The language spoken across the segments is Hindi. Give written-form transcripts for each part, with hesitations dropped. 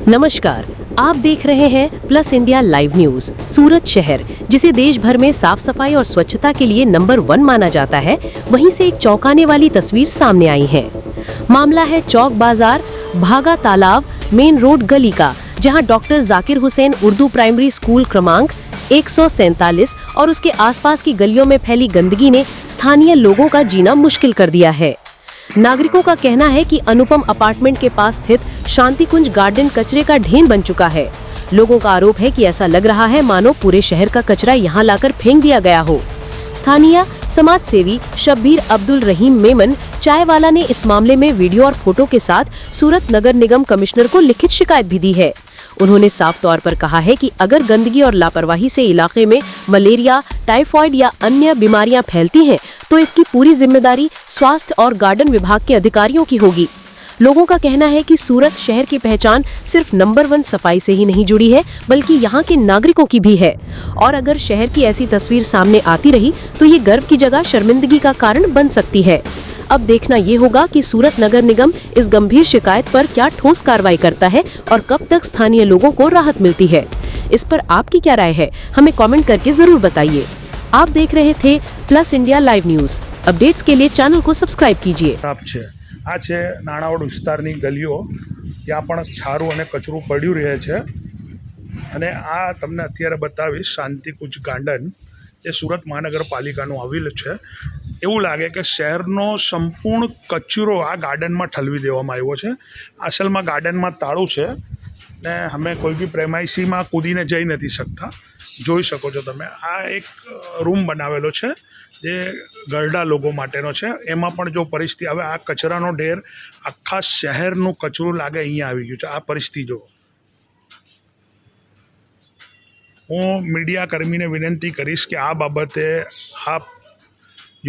नमस्कार, आप देख रहे हैं प्लस इंडिया लाइव न्यूज। सूरत शहर, जिसे देश भर में साफ सफाई और स्वच्छता के लिए नंबर 1 माना जाता है, वहीं से एक चौंकाने वाली तस्वीर सामने आई है। मामला है चौक बाजार भागा तालाब मेन रोड गली का, जहां doctor Zakir Hussain Urdu primary school क्रमांक 147 और उसके आसपास की गलियों में फैली गंदगी ने स्थानीय लोगों का जीना मुश्किल कर दिया है। नागरिकों का कहना है कि अनुपम अपार्टमेंट के पास स्थित शांति कुंज गार्डन कचरे का ढेर बन चुका है। लोगों का आरोप है कि ऐसा लग रहा है मानो पूरे शहर का कचरा यहां लाकर फेंक दिया गया हो। स्थानीय समाज सेवी शब्बीर अब्दुल रहीम मेमन चाय वाला ने इस मामले में वीडियो और फोटो के साथ सूरत नगर निगम कमिश्नर को लिखित शिकायत भी दी है। उन्होंने साफ तौर पर कहा है कि अगर गंदगी और लापरवाही से इलाके में मलेरिया, टाइफाइड या अन्य बीमारियां फैलती हैं, तो इसकी पूरी जिम्मेदारी स्वास्थ्य और गार्डन विभाग के अधिकारियों की होगी। लोगों का कहना है कि सूरत शहर की पहचान सिर्फ नंबर 1 सफाई से ही नहीं जुड़ी है, बल्कि यहाँ के नागरिकों की भी है। और अगर शहर की ऐसी तस्वीर सामने आती रही तो ये गर्व की जगह शर्मिंदगी का कारण बन सकती है। अब देखना ये होगा कि सूरत नगर निगम इस गंभीर शिकायत पर क्या ठोस कार्रवाई करता है और कब तक स्थानीय लोगों को राहत मिलती है। इस पर आपकी क्या राय है, हमें कमेंट करके जरूर बताइए। आप देख रहे थे plus India live news. Updates के लिए चैनल को सब्सक्राइब कीजिए। आ छे नाણાવડ વિસ્તારની ગલીઓ, ત્યાં પણ છારું અને કચરું પડ્યું રહે છે અને આ તમને અત્યારે બતાવીશ શાંતિકુંજ ગાર્ડન એ સુરત મહાનગરપાલિકાનું આવેલું છે। એવું લાગે કે શહેરનો સંપૂર્ણ કચરો આ ગાર્ડનમાં ઠલવી દેવામાં આવ્યો છે। અસલમાં ગાર્ડનમાં તાળું છે ને અમે કોઈ બી પ્રેમાઇસીમાં કૂદીને જઈ નથી શકતા। જોઈ શકો છો તમે, આ એક રૂમ બનાવેલો છે જે ગરડા લોકો માટેનો છે। એમાં પણ જો પરિસ્થિતિ હવે આ કચરાનો ઢેર આખા શહેરનું કચરું લાગે અહીંયા આવી ગયું છે। આ પરિસ્થિતિ જો હું મીડિયા કર્મીને વિનંતી કરીશ કે આ બાબતે આપ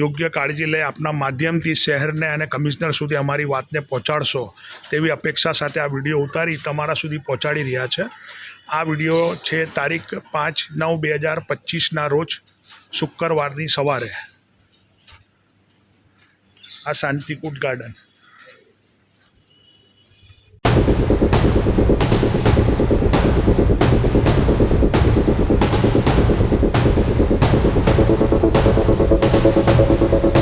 યોગ્ય કાળજી લઈ આપના માધ્યમથી શહેરને અને કમિશનર સુધી અમારી વાતને પહોંચાડશો તેવી અપેક્ષા સાથે આ વિડીયો ઉતારી તમારા સુધી પહોંચાડી રહ્યા છે। આ વિડીયો છે તારીખ 5/9/2025ના રોજ શુક્રવારની સવારે। આ શાંતિકુંજ ગાર્ડન।